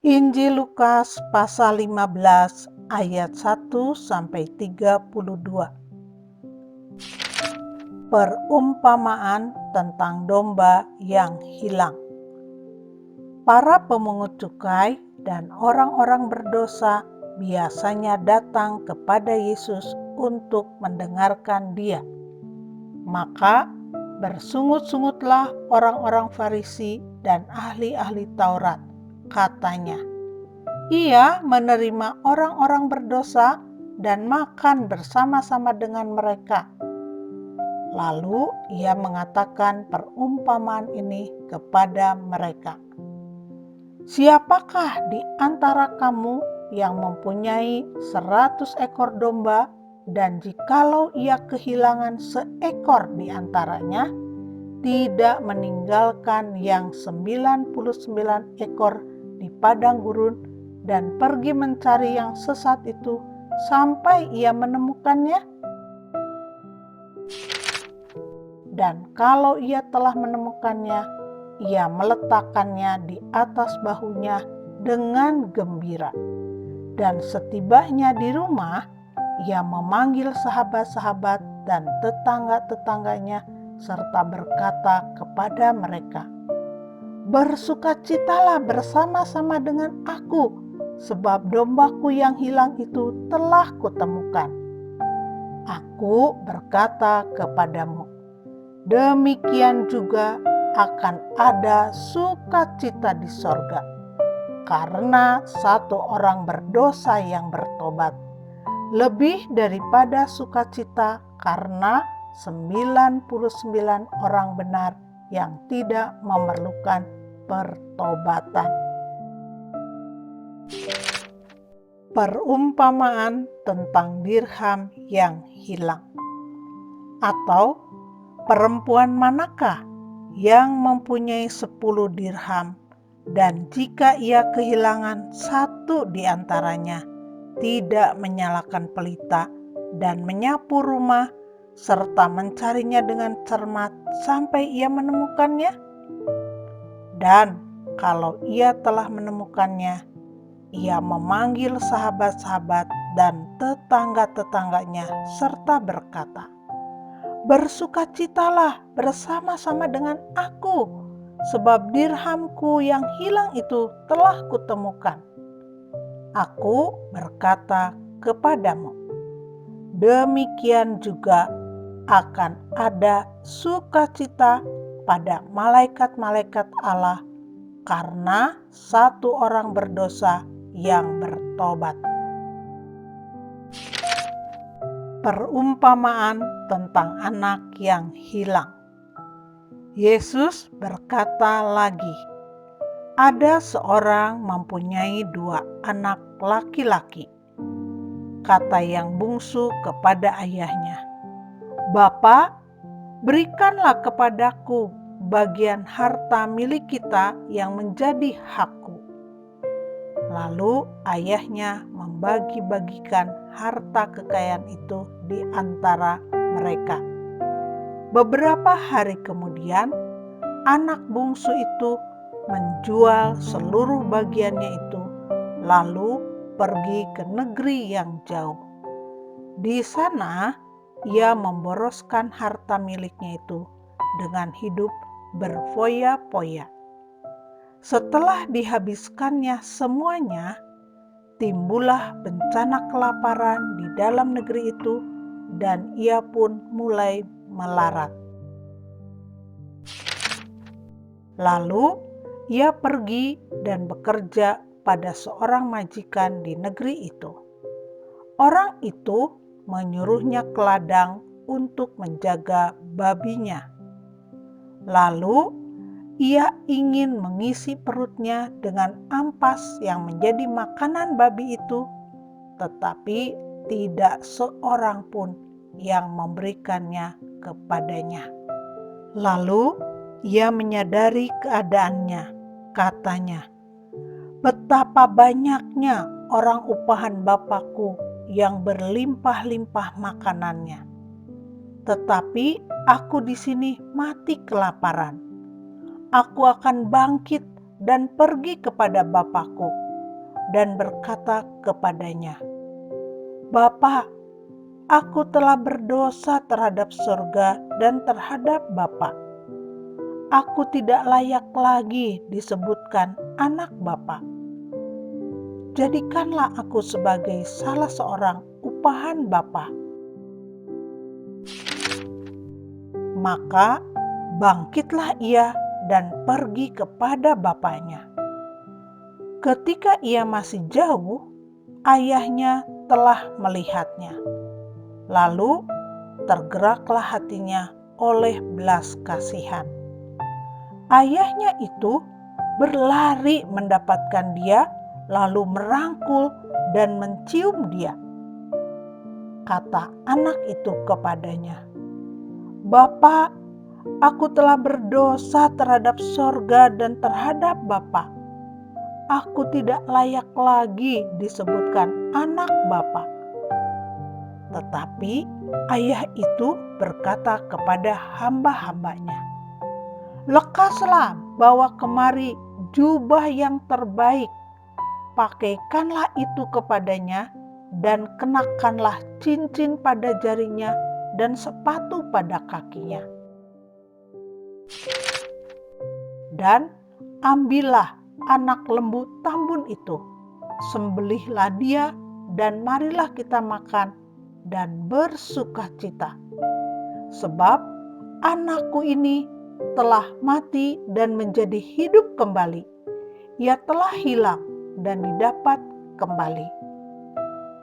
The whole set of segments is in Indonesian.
Injil Lukas pasal 15 ayat 1-32. Perumpamaan tentang domba yang hilang. Para pemungut cukai dan orang-orang berdosa biasanya datang kepada Yesus untuk mendengarkan Dia. Maka bersungut-sungutlah orang-orang Farisi dan ahli-ahli Taurat. Katanya, Ia menerima orang-orang berdosa dan makan bersama-sama dengan mereka. Lalu ia mengatakan perumpamaan ini kepada mereka. Siapakah di antara kamu yang mempunyai 100 ekor domba, dan jikalau ia kehilangan seekor di antaranya, tidak meninggalkan yang 99 ekor di padang gurun dan pergi mencari yang sesat itu sampai ia menemukannya? Dan kalau ia telah menemukannya, ia meletakkannya di atas bahunya dengan gembira. Dan setibanya di rumah, ia memanggil sahabat-sahabat dan tetangga-tetangganya serta berkata kepada mereka, "Bersukacitalah bersama-sama dengan aku, sebab dombaku yang hilang itu telah kutemukan. Aku berkata kepadamu, demikian juga akan ada sukacita di sorga karena satu orang berdosa yang bertobat, lebih daripada sukacita karena 99 orang benar yang tidak memerlukan pertobatan." Perumpamaan tentang dirham yang hilang. Atau, perempuan manakah yang mempunyai 10 dirham, dan jika ia kehilangan satu di antaranya, tidak menyalakan pelita dan menyapu rumah serta mencarinya dengan cermat sampai ia menemukannya? Dan kalau ia telah menemukannya, ia memanggil sahabat-sahabat dan tetangga-tetangganya serta berkata, "Bersukacitalah bersama-sama dengan aku, sebab dirhamku yang hilang itu telah kutemukan. Aku berkata kepadamu, demikian juga akan ada sukacita pada malaikat-malaikat Allah karena satu orang berdosa yang bertobat." Perumpamaan tentang anak yang hilang. Yesus berkata lagi, ada seorang mempunyai 2 anak laki-laki. Kata yang bungsu kepada ayahnya, "Bapa, berikanlah kepadaku bagian harta milik kita yang menjadi hakku." Lalu ayahnya membagi-bagikan harta kekayaan itu di antara mereka. Beberapa hari kemudian, anak bungsu itu menjual seluruh bagiannya itu, lalu pergi ke negeri yang jauh. Di sana, ia memboroskan harta miliknya itu dengan hidup berfoya-foya. Setelah dihabiskannya semuanya, timbullah bencana kelaparan di dalam negeri itu, dan ia pun mulai melarat. Lalu ia pergi dan bekerja pada seorang majikan di negeri itu. Orang itu menyuruhnya ke ladang untuk menjaga babinya. Lalu ia ingin mengisi perutnya dengan ampas yang menjadi makanan babi itu, tetapi tidak seorang pun yang memberikannya kepadanya. Lalu ia menyadari keadaannya. Katanya, "Betapa banyaknya orang upahan Bapakku yang berlimpah-limpah makanannya, tetapi aku di sini mati kelaparan. Aku akan bangkit dan pergi kepada Bapakku, dan berkata kepadanya, "Bapa, aku telah berdosa terhadap surga dan terhadap Bapa. Aku tidak layak lagi disebutkan anak Bapa. Jadikanlah aku sebagai salah seorang upahan Bapa." Maka bangkitlah ia dan pergi kepada bapaknya. Ketika ia masih jauh, ayahnya telah melihatnya. Lalu tergeraklah hatinya oleh belas kasihan. Ayahnya itu berlari mendapatkan dia, lalu merangkul dan mencium dia. Kata anak itu kepadanya, "Bapa, aku telah berdosa terhadap sorga dan terhadap Bapa. Aku tidak layak lagi disebutkan anak Bapa." Tetapi ayah itu berkata kepada hamba-hambanya, "Lekaslah, bawa kemari jubah yang terbaik, pakaikanlah itu kepadanya, dan kenakanlah cincin pada jarinya dan sepatu pada kakinya. Dan ambillah anak lembu tambun itu, sembelihlah dia, dan marilah kita makan dan bersukacita. Sebab anakku ini telah mati dan menjadi hidup kembali. Ia telah hilang dan didapat kembali."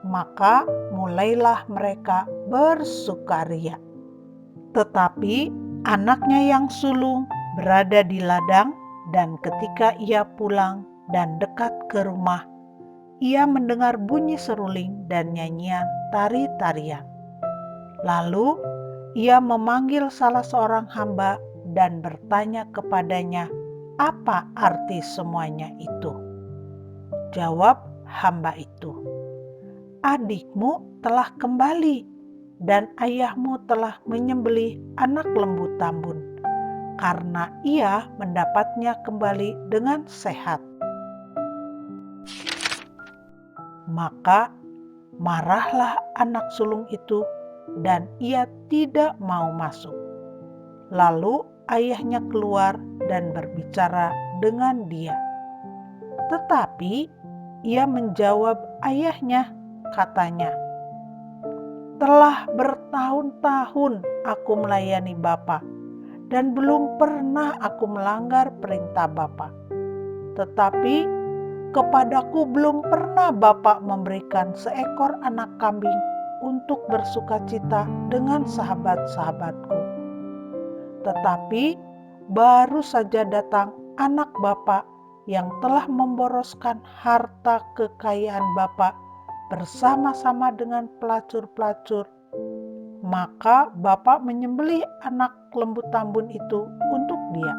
Maka mulailah mereka bersukaria. Tetapi anaknya yang sulung berada di ladang, dan ketika ia pulang dan dekat ke rumah, ia mendengar bunyi seruling dan nyanyian tari-tarian. Lalu ia memanggil salah seorang hamba dan bertanya kepadanya, "Apa arti semuanya itu?" Jawab hamba itu, "Adikmu telah kembali, dan ayahmu telah menyembelih anak lembu tambun, karena ia mendapatnya kembali dengan sehat." Maka marahlah anak sulung itu, dan ia tidak mau masuk. Lalu ayahnya keluar dan berbicara dengan dia. Tetapi ia menjawab ayahnya, katanya, "Telah bertahun-tahun aku melayani Bapa, dan belum pernah aku melanggar perintah Bapa. Tetapi kepadaku belum pernah Bapa memberikan seekor anak kambing untuk bersukacita dengan sahabat-sahabatku. Tetapi baru saja datang anak Bapa yang telah memboroskan harta kekayaan Bapa bersama-sama dengan pelacur-pelacur. Maka Bapa menyembelih anak lembu tambun itu untuk dia."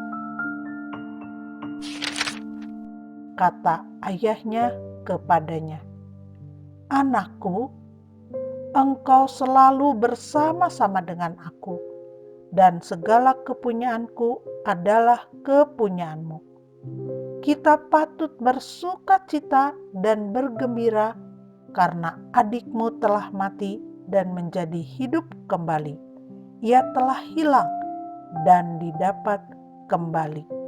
Kata ayahnya kepadanya, "Anakku, engkau selalu bersama-sama dengan aku, dan segala kepunyaanku adalah kepunyaanmu. Kita patut bersukacita dan bergembira karena adikmu telah mati dan menjadi hidup kembali. Ia telah hilang dan didapat kembali."